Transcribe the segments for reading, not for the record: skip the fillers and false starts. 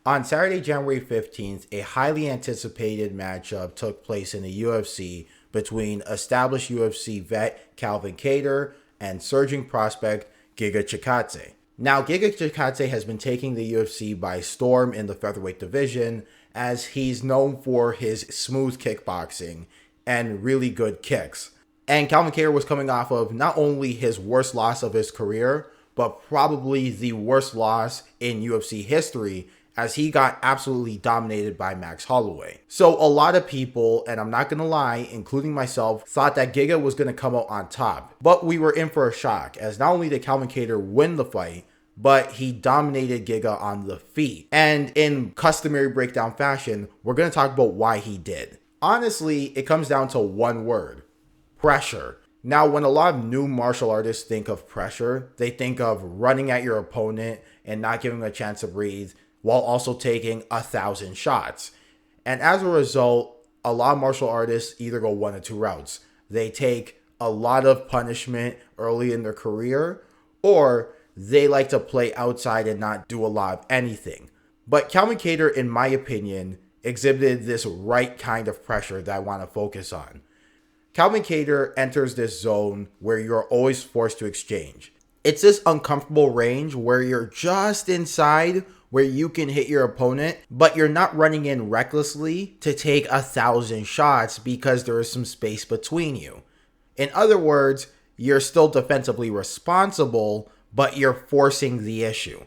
On Saturday, January 15th, a highly anticipated matchup took place in the UFC between established UFC vet Calvin Kattar and surging prospect Giga Chikadze. Now, Giga Chikadze has been taking the UFC by storm in the featherweight division, as he's known for his smooth kickboxing and really good kicks. And Calvin Kattar was coming off of not only his worst loss of his career, but probably the worst loss in UFC history, as he got absolutely dominated by Max Holloway. So a lot of people, and I'm not going to lie, including myself, thought that Giga was going to come out on top. But we were in for a shock, as not only did Calvin Kattar win the fight, but he dominated Giga on the feet. And in customary breakdown fashion, we're going to talk about why he did. Honestly, it comes down to one word: pressure. Now, when a lot of new martial artists think of pressure, they think of running at your opponent and not giving him a chance to breathe, while also taking 1,000 shots. And as a result, a lot of martial artists either go one of two routes. They take a lot of punishment early in their career, or they like to play outside and not do a lot of anything. But Calvin Kattar, in my opinion, exhibited this right kind of pressure that I want to focus on. Calvin Kattar enters this zone where you're always forced to exchange. It's this uncomfortable range where you're just inside where you can hit your opponent, but you're not running in recklessly to take 1,000 shots because there is some space between you. In other words, you're still defensively responsible, but you're forcing the issue.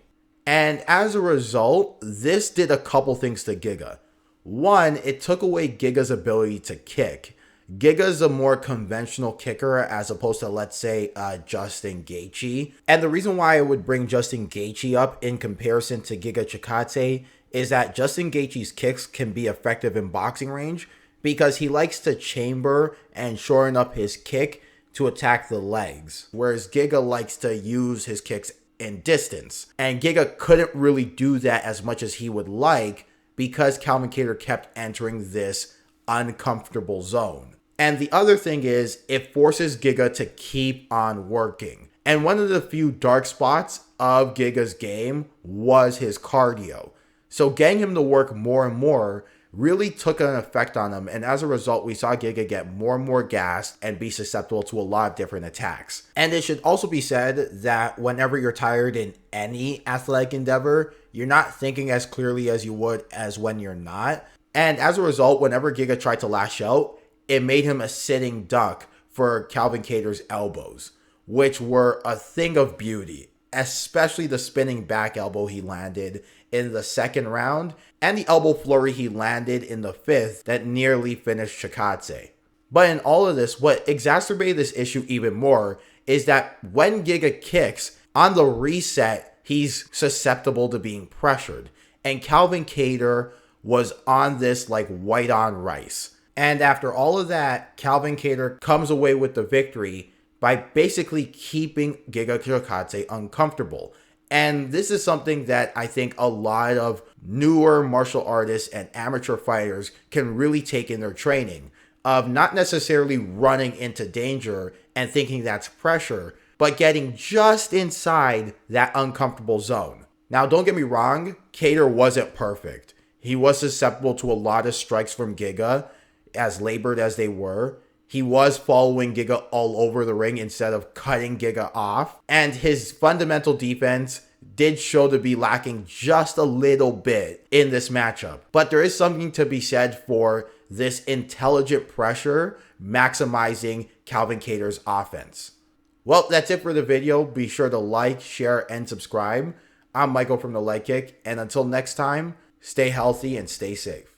And as a result, this did a couple things to Giga. One, it took away Giga's ability to kick. Giga's a more conventional kicker as opposed to, let's say, Justin Gaethje. And the reason why I would bring Justin Gaethje up in comparison to Giga Chikadze is that Justin Gaethje's kicks can be effective in boxing range because he likes to chamber and shorten up his kick to attack the legs, whereas Giga likes to use his kicks in distance. And Giga couldn't really do that as much as he would like because Calvin Kattar kept entering this uncomfortable zone. And the other thing is, it forces Giga to keep on working. And one of the few dark spots of Giga's game was his cardio. So getting him to work more and more really took an effect on him. And as a result, we saw Giga get more and more gassed and be susceptible to a lot of different attacks. And it should also be said that whenever you're tired in any athletic endeavor, you're not thinking as clearly as you would as when you're not. And as a result, whenever Giga tried to lash out, it made him a sitting duck for Calvin Kattar's elbows, which were a thing of beauty, especially the spinning back elbow he landed in the second round and the elbow flurry he landed in the fifth that nearly finished Chikadze. But in all of this, what exacerbated this issue even more is that when Giga kicks, on the reset, he's susceptible to being pressured. And Calvin Kattar was on this like white on rice. And after all of that, Calvin Kattar comes away with the victory by basically keeping Giga Chikadze uncomfortable. And this is something that I think a lot of newer martial artists and amateur fighters can really take in their training, of not necessarily running into danger and thinking that's pressure, but getting just inside that uncomfortable zone. Now, don't get me wrong, Kattar wasn't perfect. He was susceptible to a lot of strikes from Giga, as labored as they were. He was following Giga all over the ring instead of cutting Giga off. And his fundamental defense did show to be lacking just a little bit in this matchup. But there is something to be said for this intelligent pressure maximizing Calvin Kattar's offense. Well, that's it for the video. Be sure to like, share, and subscribe. I'm Michael from The Leg Kick. And until next time, stay healthy and stay safe.